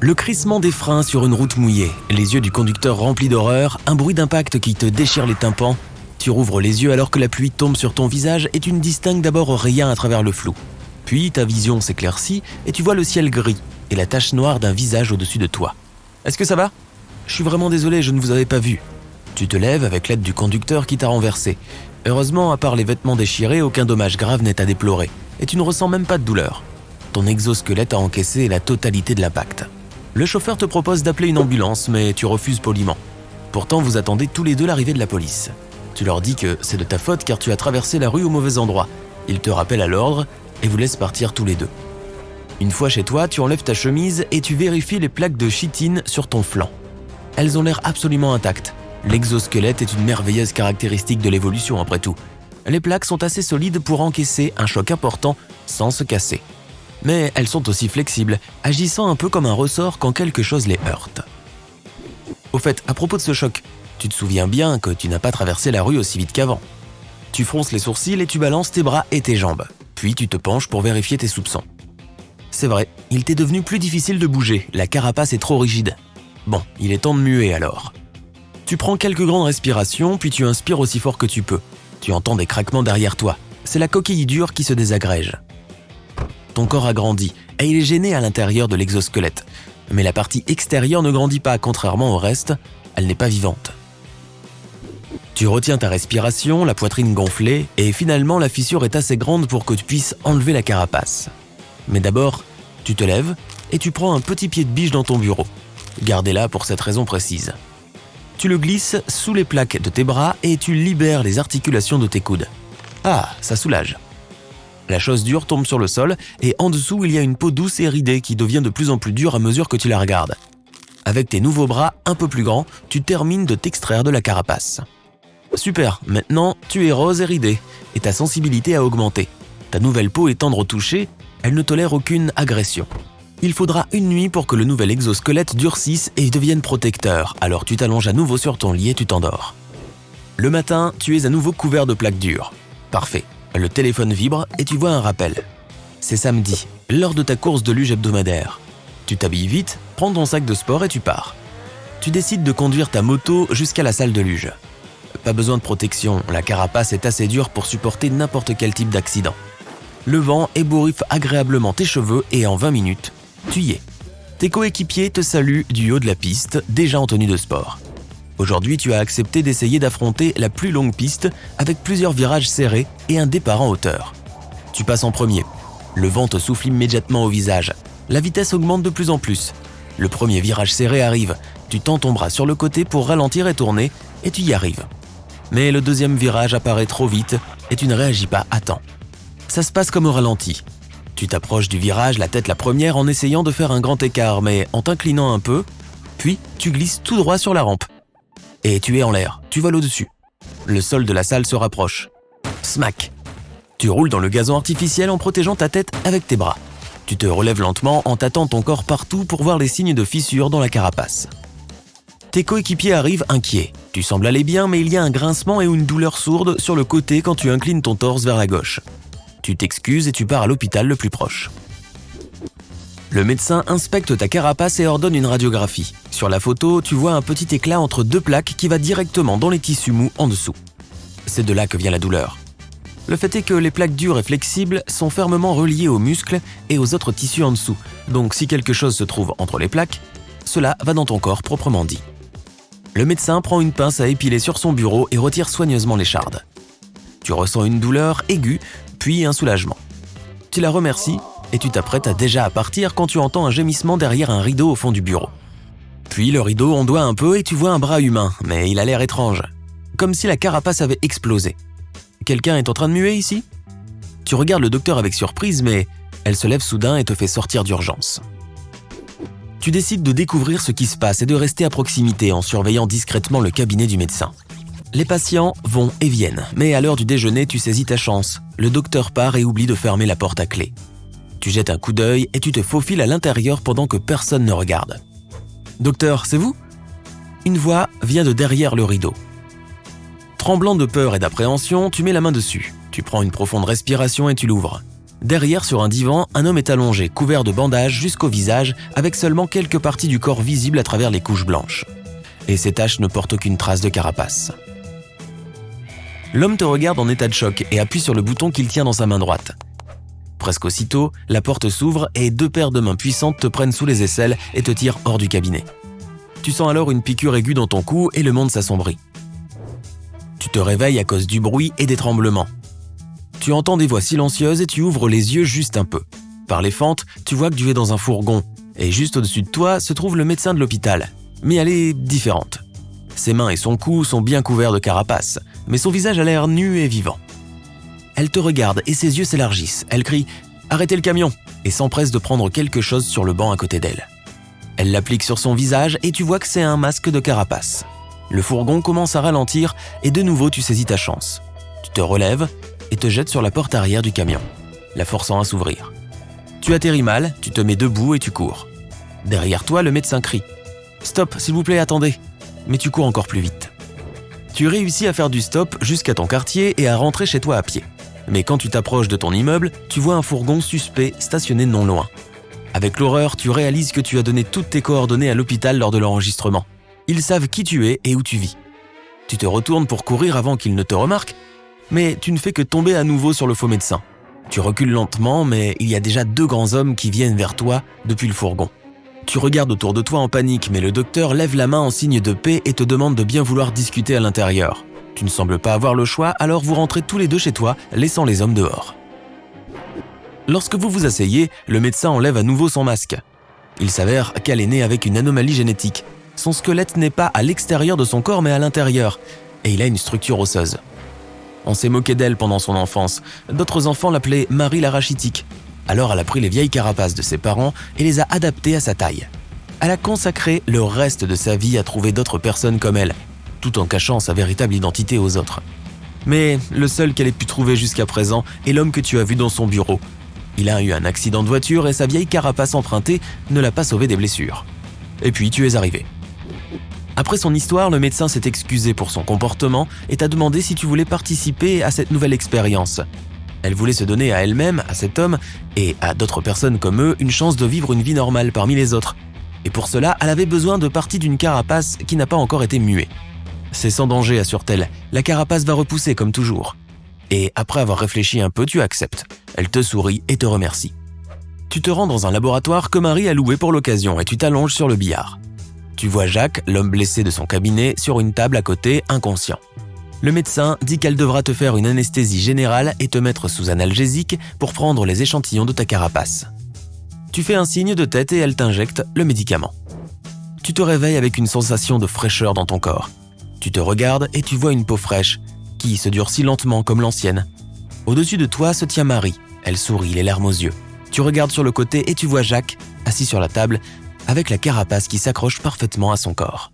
Le crissement des freins sur une route mouillée, les yeux du conducteur remplis d'horreur, un bruit d'impact qui te déchire les tympans. Tu rouvres les yeux alors que la pluie tombe sur ton visage et tu ne distingues d'abord rien à travers le flou. Puis ta vision s'éclaircit et tu vois le ciel gris et la tache noire d'un visage au-dessus de toi. « Est-ce que ça va ? Je suis vraiment désolé, je ne vous avais pas vu. » Tu te lèves avec l'aide du conducteur qui t'a renversé. Heureusement, à part les vêtements déchirés, aucun dommage grave n'est à déplorer et tu ne ressens même pas de douleur. Ton exosquelette a encaissé la totalité de l'impact. Le chauffeur te propose d'appeler une ambulance, mais tu refuses poliment. Pourtant, vous attendez tous les deux l'arrivée de la police. Tu leur dis que c'est de ta faute car tu as traversé la rue au mauvais endroit. Ils te rappellent à l'ordre et vous laissent partir tous les deux. Une fois chez toi, tu enlèves ta chemise et tu vérifies les plaques de chitine sur ton flanc. Elles ont l'air absolument intactes. L'exosquelette est une merveilleuse caractéristique de l'évolution après tout. Les plaques sont assez solides pour encaisser un choc important sans se casser. Mais elles sont aussi flexibles, agissant un peu comme un ressort quand quelque chose les heurte. Au fait, à propos de ce choc, tu te souviens bien que tu n'as pas traversé la rue aussi vite qu'avant. Tu fronces les sourcils et tu balances tes bras et tes jambes. Puis tu te penches pour vérifier tes soupçons. C'est vrai, il t'est devenu plus difficile de bouger, la carapace est trop rigide. Bon, il est temps de muer alors. Tu prends quelques grandes respirations, puis tu inspires aussi fort que tu peux. Tu entends des craquements derrière toi. C'est la coquille dure qui se désagrège. Ton corps a grandi et il est gêné à l'intérieur de l'exosquelette. Mais la partie extérieure ne grandit pas, contrairement au reste, elle n'est pas vivante. Tu retiens ta respiration, la poitrine gonflée, et finalement la fissure est assez grande pour que tu puisses enlever la carapace. Mais d'abord, tu te lèves et tu prends un petit pied de biche dans ton bureau. Gardez-la pour cette raison précise. Tu le glisses sous les plaques de tes bras et tu libères les articulations de tes coudes. Ah, ça soulage. La chose dure tombe sur le sol et en dessous, il y a une peau douce et ridée qui devient de plus en plus dure à mesure que tu la regardes. Avec tes nouveaux bras un peu plus grands, tu termines de t'extraire de la carapace. Super, maintenant tu es rose et ridé et ta sensibilité a augmenté. Ta nouvelle peau est tendre au toucher, elle ne tolère aucune agression. Il faudra une nuit pour que le nouvel exosquelette durcisse et devienne protecteur, alors tu t'allonges à nouveau sur ton lit et tu t'endors. Le matin, tu es à nouveau couvert de plaques dures. Parfait. Le téléphone vibre et tu vois un rappel. C'est samedi, l'heure de ta course de luge hebdomadaire. Tu t'habilles vite, prends ton sac de sport et tu pars. Tu décides de conduire ta moto jusqu'à la salle de luge. Pas besoin de protection, la carapace est assez dure pour supporter n'importe quel type d'accident. Le vent ébouriffe agréablement tes cheveux et en 20 minutes, tu y es. Tes coéquipiers te saluent du haut de la piste, déjà en tenue de sport. Aujourd'hui, tu as accepté d'essayer d'affronter la plus longue piste avec plusieurs virages serrés et un départ en hauteur. Tu passes en premier. Le vent te souffle immédiatement au visage. La vitesse augmente de plus en plus. Le premier virage serré arrive. Tu tends ton bras sur le côté pour ralentir et tourner et tu y arrives. Mais le deuxième virage apparaît trop vite et tu ne réagis pas à temps. Ça se passe comme au ralenti. Tu t'approches du virage, la tête la première en essayant de faire un grand écart, mais en t'inclinant un peu, puis tu glisses tout droit sur la rampe. Et tu es en l'air, tu voles au-dessus. Le sol de la salle se rapproche. Smack! Tu roules dans le gazon artificiel en protégeant ta tête avec tes bras. Tu te relèves lentement en tâtant ton corps partout pour voir les signes de fissure dans la carapace. Tes coéquipiers arrivent inquiets. Tu sembles aller bien, mais il y a un grincement et une douleur sourde sur le côté quand tu inclines ton torse vers la gauche. Tu t'excuses et tu pars à l'hôpital le plus proche. Le médecin inspecte ta carapace et ordonne une radiographie. Sur la photo, tu vois un petit éclat entre deux plaques qui va directement dans les tissus mous en dessous. C'est de là que vient la douleur. Le fait est que les plaques dures et flexibles sont fermement reliées aux muscles et aux autres tissus en dessous. Donc si quelque chose se trouve entre les plaques, cela va dans ton corps proprement dit. Le médecin prend une pince à épiler sur son bureau et retire soigneusement l'écharde. Tu ressens une douleur aiguë, puis un soulagement. Tu la remercies et tu t'apprêtes déjà à partir quand tu entends un gémissement derrière un rideau au fond du bureau. Puis le rideau ondoie un peu et tu vois un bras humain, mais il a l'air étrange. Comme si la carapace avait explosé. Quelqu'un est en train de muer ici ? Tu regardes le docteur avec surprise, mais elle se lève soudain et te fait sortir d'urgence. Tu décides de découvrir ce qui se passe et de rester à proximité en surveillant discrètement le cabinet du médecin. Les patients vont et viennent, mais à l'heure du déjeuner, tu saisis ta chance. Le docteur part et oublie de fermer la porte à clé. Tu jettes un coup d'œil et tu te faufiles à l'intérieur pendant que personne ne regarde. « Docteur, c'est vous ?» Une voix vient de derrière le rideau. Tremblant de peur et d'appréhension, tu mets la main dessus. Tu prends une profonde respiration et tu l'ouvres. Derrière, sur un divan, un homme est allongé, couvert de bandages jusqu'au visage, avec seulement quelques parties du corps visibles à travers les couches blanches. Et ces taches ne portent aucune trace de carapace. L'homme te regarde en état de choc et appuie sur le bouton qu'il tient dans sa main droite. Presque aussitôt, la porte s'ouvre et 2 paires de mains puissantes te prennent sous les aisselles et te tirent hors du cabinet. Tu sens alors une piqûre aiguë dans ton cou et le monde s'assombrit. Tu te réveilles à cause du bruit et des tremblements. Tu entends des voix silencieuses et tu ouvres les yeux juste un peu. Par les fentes, tu vois que tu es dans un fourgon et juste au-dessus de toi se trouve le médecin de l'hôpital. Mais elle est différente. Ses mains et son cou sont bien couverts de carapace, mais son visage a l'air nu et vivant. Elle te regarde et ses yeux s'élargissent. Elle crie « Arrêtez le camion !» et s'empresse de prendre quelque chose sur le banc à côté d'elle. Elle l'applique sur son visage et tu vois que c'est un masque de carapace. Le fourgon commence à ralentir et de nouveau tu saisis ta chance. Tu te relèves et te jettes sur la porte arrière du camion, la forçant à s'ouvrir. Tu atterris mal, tu te mets debout et tu cours. Derrière toi, le médecin crie « Stop, s'il vous plaît, attendez !» Mais tu cours encore plus vite. Tu réussis à faire du stop jusqu'à ton quartier et à rentrer chez toi à pied. Mais quand tu t'approches de ton immeuble, tu vois un fourgon suspect stationné non loin. Avec l'horreur, tu réalises que tu as donné toutes tes coordonnées à l'hôpital lors de l'enregistrement. Ils savent qui tu es et où tu vis. Tu te retournes pour courir avant qu'ils ne te remarquent, mais tu ne fais que tomber à nouveau sur le faux médecin. Tu recules lentement, mais il y a déjà 2 grands hommes qui viennent vers toi depuis le fourgon. Tu regardes autour de toi en panique, mais le docteur lève la main en signe de paix et te demande de bien vouloir discuter à l'intérieur. Tu ne sembles pas avoir le choix, alors vous rentrez tous les 2 chez toi, laissant les hommes dehors. Lorsque vous vous asseyez, le médecin enlève à nouveau son masque. Il s'avère qu'elle est née avec une anomalie génétique. Son squelette n'est pas à l'extérieur de son corps mais à l'intérieur, et il a une structure osseuse. On s'est moqué d'elle pendant son enfance. D'autres enfants l'appelaient Marie la rachitique. Alors elle a pris les vieilles carapaces de ses parents et les a adaptées à sa taille. Elle a consacré le reste de sa vie à trouver d'autres personnes comme elle, tout en cachant sa véritable identité aux autres. Mais le seul qu'elle ait pu trouver jusqu'à présent est l'homme que tu as vu dans son bureau. Il a eu un accident de voiture et sa vieille carapace empruntée ne l'a pas sauvé des blessures. Et puis tu es arrivé. Après son histoire, le médecin s'est excusé pour son comportement et t'a demandé si tu voulais participer à cette nouvelle expérience. Elle voulait se donner à elle-même, à cet homme, et à d'autres personnes comme eux, une chance de vivre une vie normale parmi les autres. Et pour cela, elle avait besoin de parties d'une carapace qui n'a pas encore été muée. C'est sans danger, assure-t-elle, la carapace va repousser comme toujours. Et après avoir réfléchi un peu, tu acceptes. Elle te sourit et te remercie. Tu te rends dans un laboratoire que Marie a loué pour l'occasion et tu t'allonges sur le billard. Tu vois Jacques, l'homme blessé de son cabinet, sur une table à côté, inconscient. Le médecin dit qu'elle devra te faire une anesthésie générale et te mettre sous analgésique pour prendre les échantillons de ta carapace. Tu fais un signe de tête et elle t'injecte le médicament. Tu te réveilles avec une sensation de fraîcheur dans ton corps. Tu te regardes et tu vois une peau fraîche, qui se durcit lentement comme l'ancienne. Au-dessus de toi se tient Marie. Elle sourit, les larmes aux yeux. Tu regardes sur le côté et tu vois Jacques, assis sur la table, avec la carapace qui s'accroche parfaitement à son corps.